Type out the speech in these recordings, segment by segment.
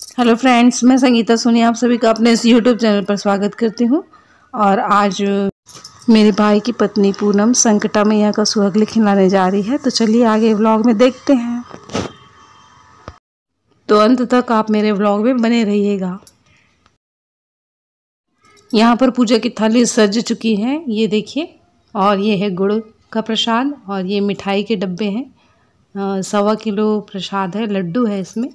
Hello friends, मैं संगीता सोनी आप सभी का अपने इस यूट्यूब चैनल पर स्वागत करती हूँ। और आज मेरे भाई की पत्नी पूनम संकटा मैया का सुहागले खिलाने जा रही है, तो चलिए आगे व्लॉग में देखते हैं। तो अंत तक आप मेरे व्लॉग में बने रहिएगा। यहाँ पर पूजा की थाली सज चुकी है, ये देखिए। और ये है गुड़ का प्रसाद और ये मिठाई के डब्बे हैं। 1.25 किलो प्रसाद है, लड्डू है इसमें।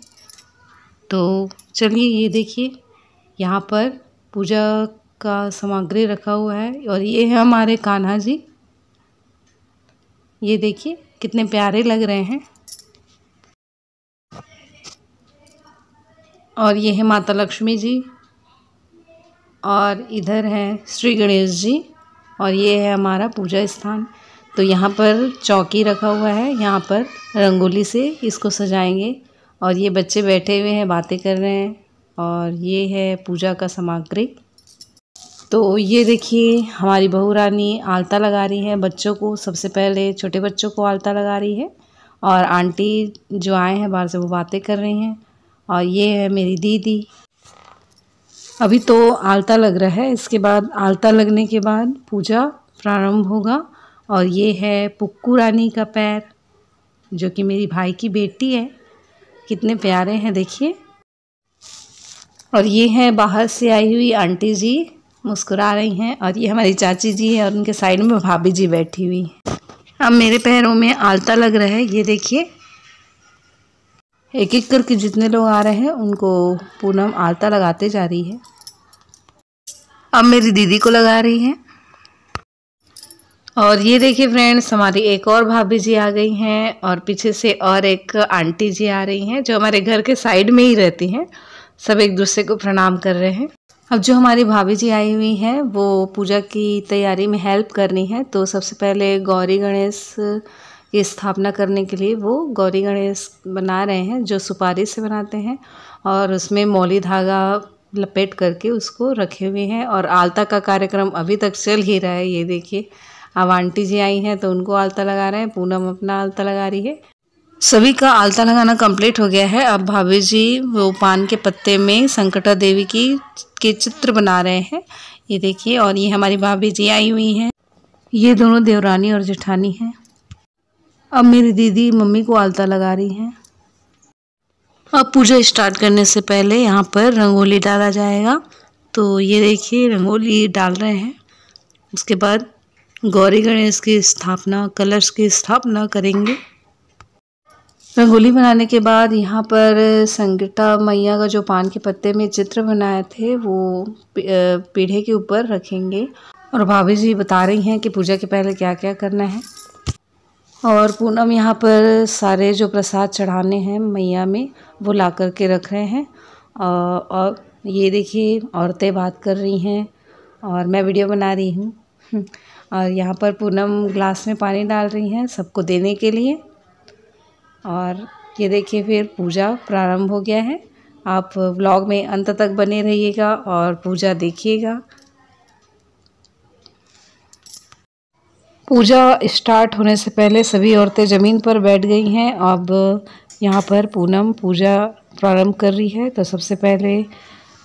तो चलिए ये देखिए, यहाँ पर पूजा का सामग्री रखा हुआ है और ये है हमारे कान्हा जी। ये देखिए कितने प्यारे लग रहे हैं। और ये है माता लक्ष्मी जी और इधर है श्री गणेश जी और ये है हमारा पूजा स्थान। तो यहाँ पर चौकी रखा हुआ है, यहाँ पर रंगोली से इसको सजाएंगे। और ये बच्चे बैठे हुए हैं, बातें कर रहे हैं। और ये है पूजा का सामग्री। तो ये देखिए हमारी बहू रानी आलता लगा रही है बच्चों को। सबसे पहले छोटे बच्चों को आलता लगा रही है और आंटी जो आए हैं बाहर से वो बातें कर रही हैं। और ये है मेरी दीदी। अभी तो आलता लग रहा है, इसके बाद आलता लगने के बाद पूजा प्रारंभ होगा। और ये है पुक्कू रानी का पैर, जो कि मेरी भाई की बेटी है। कितने प्यारे हैं देखिए। और ये है बाहर से आई हुई आंटी जी, मुस्कुरा रही हैं। और ये हमारी चाची जी है और उनके साइड में भाभी जी बैठी हुई हैं। अब मेरे पैरों में आलता लग रहा है, ये देखिए। एक एक करके जितने लोग आ रहे हैं उनको पूनम आलता लगाते जा रही है। अब मेरी दीदी को लगा रही है। और ये देखिए फ्रेंड्स, हमारी एक और भाभी जी आ गई हैं और पीछे से और एक आंटी जी आ रही हैं जो हमारे घर के साइड में ही रहती हैं। सब एक दूसरे को प्रणाम कर रहे हैं। अब जो हमारी भाभी जी आई हुई हैं वो पूजा की तैयारी में हेल्प करनी है। तो सबसे पहले गौरी गणेश की स्थापना करने के लिए वो गौरी गणेश बना रहे हैं, जो सुपारी से बनाते हैं। और उसमें मौली धागा लपेट करके उसको रखे हुए हैं। और आलता का कार्यक्रम अभी तक चल ही रहा है, ये देखिए। अब आंटी जी आई हैं तो उनको आलता लगा रहे हैं, पूनम अपना आलता लगा रही है। सभी का आलता लगाना कंप्लीट हो गया है। अब भाभी जी वो पान के पत्ते में संकटा देवी के चित्र बना रहे हैं, ये देखिए। और ये हमारी भाभी जी आई हुई हैं, ये दोनों देवरानी और जेठानी हैं। अब मेरी दीदी मम्मी को आलता लगा रही हैं। अब पूजा स्टार्ट करने से पहले यहाँ पर रंगोली डाला जाएगा। तो ये देखिए रंगोली डाल रहे हैं। उसके बाद गौरी गणेश की स्थापना, कलश की स्थापना करेंगे। रंगोली बनाने के बाद यहाँ पर संकटा मैया का जो पान के पत्ते में चित्र बनाए थे वो पीढ़े के ऊपर रखेंगे। और भाभी जी बता रही हैं कि पूजा के पहले क्या क्या करना है। और पूनम यहाँ पर सारे जो प्रसाद चढ़ाने हैं मैया में वो ला कर के रख रहे हैं। और ये देखिए औरतें बात कर रही हैं और मैं वीडियो बना रही हूँ। और यहाँ पर पूनम ग्लास में पानी डाल रही हैं सबको देने के लिए। और ये देखिए फिर पूजा प्रारंभ हो गया है। आप व्लॉग में अंत तक बने रहिएगा और पूजा देखिएगा। पूजा स्टार्ट होने से पहले सभी औरतें ज़मीन पर बैठ गई हैं। अब यहाँ पर पूनम पूजा प्रारंभ कर रही है। तो सबसे पहले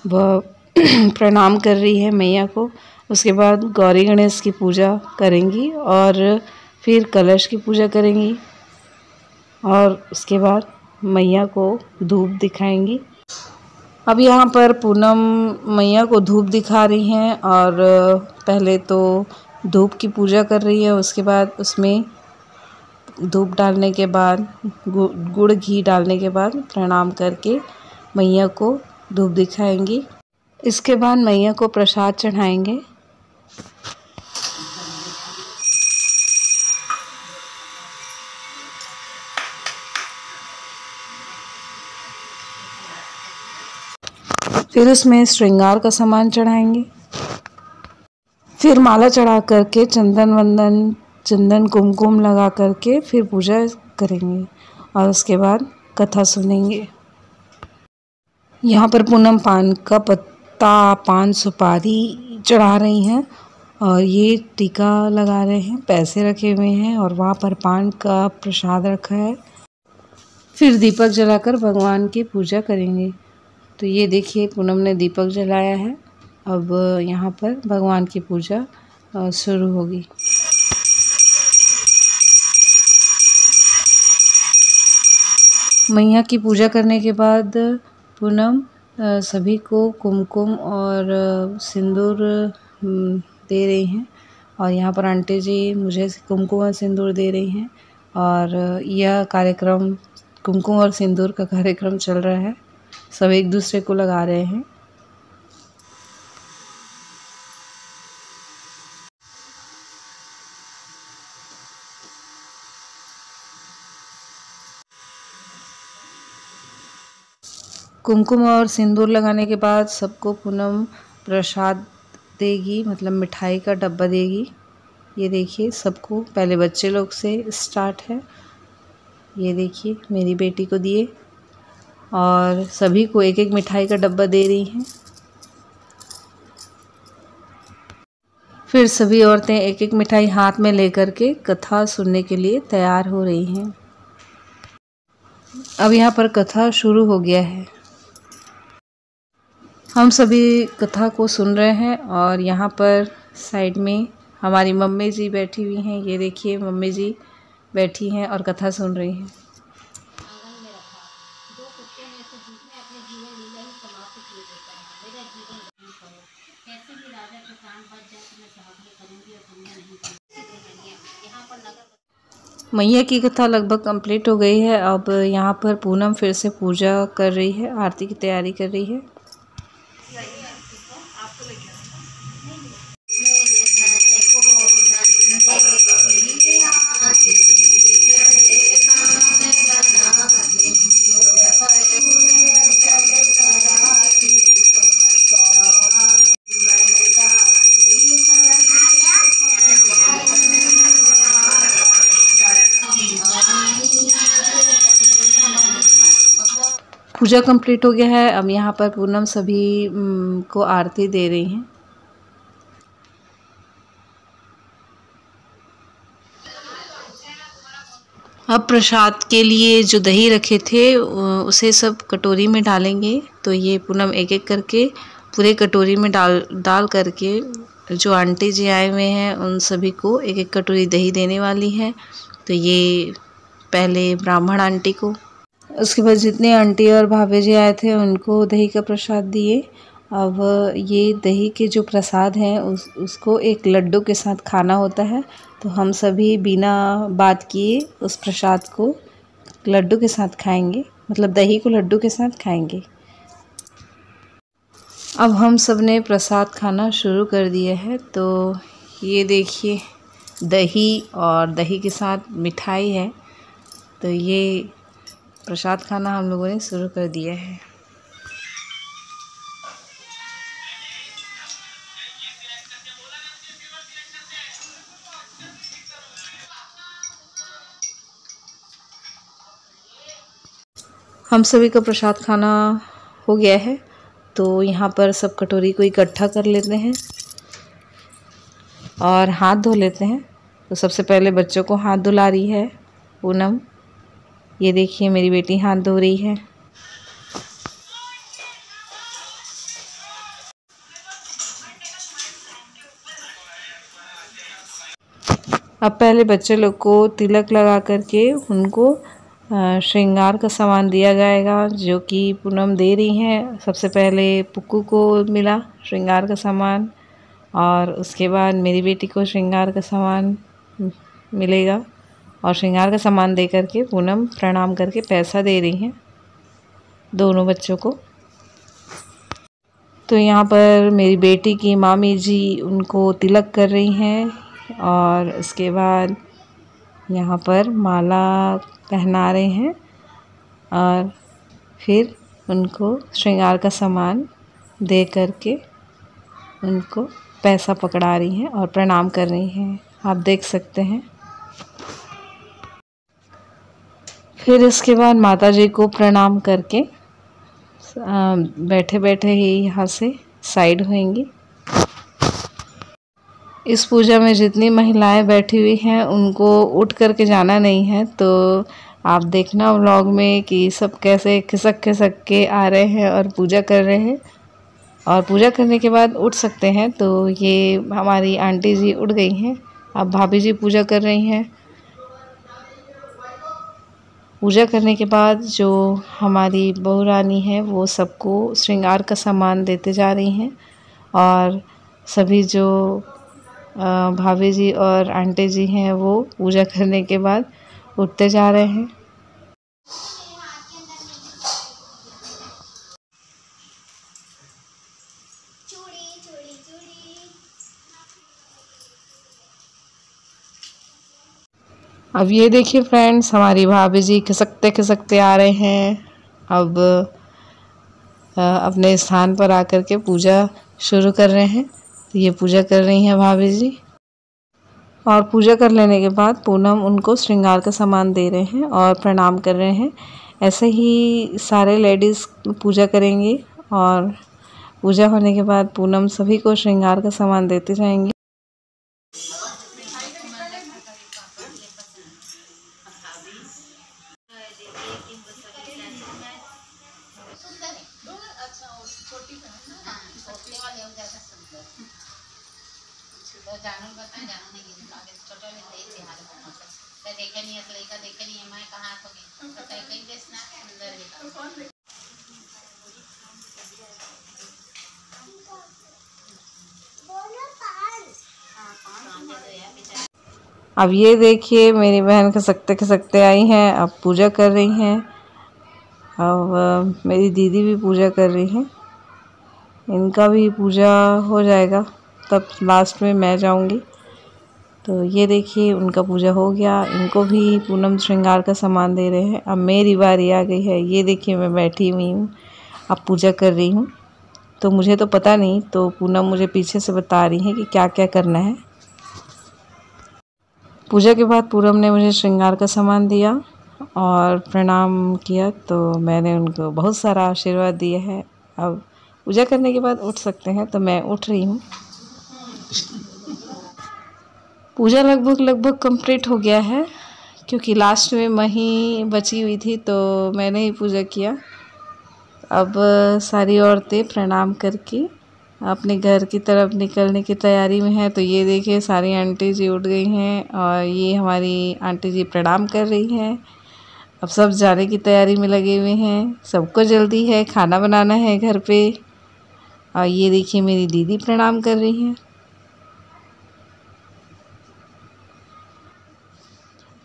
वह प्रणाम कर रही है मैया को। उसके बाद गौरी गणेश की पूजा करेंगी और फिर कलश की पूजा करेंगी। और उसके बाद मैया को धूप दिखाएंगी। अब यहाँ पर पूनम मैया को धूप दिखा रही हैं। और पहले तो धूप की पूजा कर रही है, उसके बाद उसमें धूप डालने के बाद गुड़ घी डालने के बाद प्रणाम करके मैया को धूप दिखाएंगी। इसके बाद मैया को प्रसाद चढ़ाएंगे। फिर उसमें श्रृंगार का सामान चढ़ाएंगे। फिर माला चढ़ा करके चंदन कुमकुम लगा करके फिर पूजा करेंगे। और उसके बाद कथा सुनेंगे। यहाँ पर पूनम पान का पत्ता, पान सुपारी चढ़ा रही हैं और ये टीका लगा रहे हैं, पैसे रखे हुए हैं और वहाँ पर पान का प्रसाद रखा है। फिर दीपक जलाकर भगवान की पूजा करेंगे। तो ये देखिए पूनम ने दीपक जलाया है। अब यहाँ पर भगवान की पूजा शुरू होगी। मैया की पूजा करने के बाद पूनम सभी को कुमकुम और सिंदूर दे रही हैं और यहाँ पर आंटी जी मुझे कुमकुम और सिंदूर दे रही हैं और यह कार्यक्रम कुमकुम और सिंदूर का कार्यक्रम चल रहा है। सब एक दूसरे को लगा रहे हैं। कुमकुम और सिंदूर लगाने के बाद सबको पूनम प्रसाद देगी, मतलब मिठाई का डब्बा देगी। ये देखिए सबको, पहले बच्चे लोग से स्टार्ट है। ये देखिए मेरी बेटी को दिए और सभी को एक एक मिठाई का डब्बा दे रही हैं। फिर सभी औरतें एक एक मिठाई हाथ में लेकर के कथा सुनने के लिए तैयार हो रही हैं। अब यहाँ पर कथा शुरू हो गया है। हम सभी कथा को सुन रहे हैं और यहाँ पर साइड में हमारी मम्मी जी बैठी हुई हैं। ये देखिए मम्मी जी बैठी हैं और कथा सुन रही हैं। मैया की कथा लगभग कंप्लीट हो गई है। अब यहाँ पर पूनम फिर से पूजा कर रही है, आरती की तैयारी कर रही है। पूजा कंप्लीट हो गया है। अब यहाँ पर पूनम सभी को आरती दे रही हैं। अब प्रसाद के लिए जो दही रखे थे उसे सब कटोरी में डालेंगे। तो ये पूनम एक एक करके पूरे कटोरी में डाल करके जो आंटी जी आए हुए हैं उन सभी को एक एक कटोरी दही देने वाली है। तो ये पहले ब्राह्मण आंटी को, उसके बाद जितने आंटी और भाभी जी आए थे उनको दही का प्रसाद दिए। अब ये दही के जो प्रसाद हैं उसको एक लड्डू के साथ खाना होता है। तो हम सभी बिना बात किए उस प्रसाद को लड्डू के साथ खाएंगे, मतलब दही को लड्डू के साथ खाएंगे। अब हम सब ने प्रसाद खाना शुरू कर दिया है। तो ये देखिए दही और दही के साथ मिठाई है। तो ये प्रसाद खाना हम लोगों ने शुरू कर दिया है। हम सभी का प्रसाद खाना हो गया है। तो यहाँ पर सब कटोरी को इकट्ठा कर लेते हैं और हाथ धो लेते हैं। तो सबसे पहले बच्चों को हाथ धुला रही है पूनम। ये देखिए मेरी बेटी हाथ धो रही है। अब पहले बच्चे लोग को तिलक लगा करके उनको श्रृंगार का सामान दिया जाएगा, जो कि पूनम दे रही हैं। सबसे पहले पुक्कू को मिला श्रृंगार का सामान और उसके बाद मेरी बेटी को श्रृंगार का सामान मिलेगा। और श्रृंगार का सामान दे करके पूनम प्रणाम करके पैसा दे रही हैं दोनों बच्चों को। तो यहाँ पर मेरी बेटी की मामी जी उनको तिलक कर रही हैं और उसके बाद यहाँ पर माला पहना रहे हैं और फिर उनको श्रृंगार का सामान दे करके उनको पैसा पकड़ा रही हैं और प्रणाम कर रही हैं, आप देख सकते हैं। फिर इसके बाद माता जी को प्रणाम करके बैठे बैठे ही यहाँ से साइड होंगी। इस पूजा में जितनी महिलाएं बैठी हुई हैं उनको उठ करके जाना नहीं है। तो आप देखना व्लॉग में कि सब कैसे खिसक खिसक के आ रहे हैं और पूजा कर रहे हैं, और पूजा करने के बाद उठ सकते हैं। तो ये हमारी आंटी जी उठ गई हैं, अब भाभी जी पूजा कर रही हैं। पूजा करने के बाद जो हमारी बहू रानी है वो सबको श्रृंगार का सामान देते जा रही हैं, और सभी जो भाभी जी और आंटी जी हैं वो पूजा करने के बाद उठते जा रहे हैं। अब ये देखिए फ्रेंड्स, हमारी भाभी जी खिसकते खिसकते आ रहे हैं। अब अपने स्थान पर आकर के पूजा शुरू कर रहे हैं। तो ये पूजा कर रही हैं भाभी जी, और पूजा कर लेने के बाद पूनम उनको श्रृंगार का सामान दे रहे हैं और प्रणाम कर रहे हैं। ऐसे ही सारे लेडीज़ पूजा करेंगे, और पूजा होने के बाद पूनम सभी को श्रृंगार का सामान देते जाएंगे। अब ये देखिए मेरी बहन खिसकते खिसकते आई हैं, अब पूजा कर रही हैं। अब मेरी दीदी भी पूजा कर रही हैं, इनका भी पूजा हो जाएगा तब लास्ट में मैं जाऊंगी। तो ये देखिए उनका पूजा हो गया, इनको भी पूनम श्रृंगार का सामान दे रहे हैं। अब मेरी बारी आ गई है। ये देखिए मैं बैठी हुई हूँ, अब पूजा कर रही हूँ। तो मुझे तो पता नहीं, तो पूनम मुझे पीछे से बता रही है कि क्या क्या करना है। पूजा के बाद पूनम ने मुझे श्रृंगार का सामान दिया और प्रणाम किया, तो मैंने उनको बहुत सारा आशीर्वाद दिया है। अब पूजा करने के बाद उठ सकते हैं, तो मैं उठ रही हूँ। पूजा लगभग कंप्लीट हो गया है, क्योंकि लास्ट में मैं ही बची हुई थी, तो मैंने ही पूजा किया। अब सारी औरतें प्रणाम करके अपने घर की तरफ निकलने की तैयारी में है। तो ये देखिए सारी आंटी जी उठ गई हैं, और ये हमारी आंटी जी प्रणाम कर रही हैं। अब सब जाने की तैयारी में लगे हुए हैं, सबको जल्दी है, खाना बनाना है घर पे। और ये देखिए मेरी दीदी प्रणाम कर रही हैं।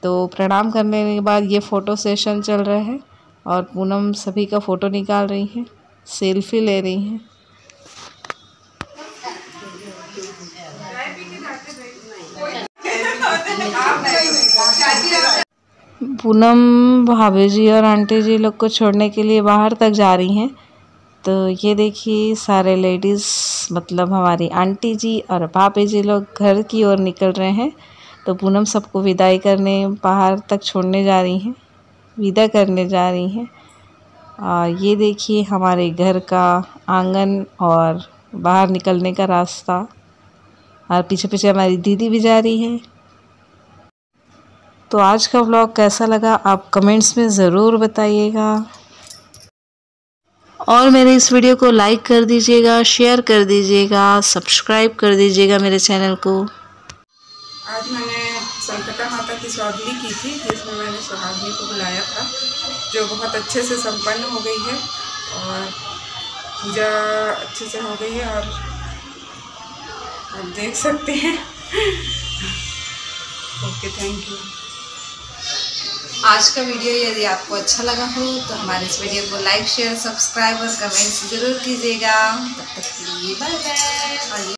तो प्रणाम करने के बाद ये फ़ोटो सेशन चल रहा है, और पूनम सभी का फ़ोटो निकाल रही हैं, सेल्फी ले रही हैं। पूनम भाभी जी और आंटी जी लोग को छोड़ने के लिए बाहर तक जा रही हैं। तो ये देखिए सारे लेडीज़ मतलब हमारी आंटी जी और भाभी जी लोग घर की ओर निकल रहे हैं। तो पूनम सबको विदाई करने बाहर तक छोड़ने जा रही हैं, विदा करने जा रही हैं। ये देखिए हमारे घर का आंगन और बाहर निकलने का रास्ता, और पीछे पीछे हमारी दीदी भी जा रही है। तो आज का व्लॉग कैसा लगा आप कमेंट्स में ज़रूर बताइएगा, और मेरे इस वीडियो को लाइक कर दीजिएगा, शेयर कर दीजिएगा, सब्सक्राइब कर दीजिएगा मेरे चैनल को। आज मैंने संकटा माता की स्वागली की थी, जिसमें मैंने सुहागिनी को बुलाया था, जो बहुत अच्छे से संपन्न हो गई है, और पूजा अच्छे से हो गई है, और आप देख सकते हैं। Okay, thank you. आज का वीडियो यदि आपको अच्छा लगा हो तो हमारे इस वीडियो को लाइक, शेयर, सब्सक्राइब और कमेंट ज़रूर कीजिएगा। तब तक के लिए बाय बाय।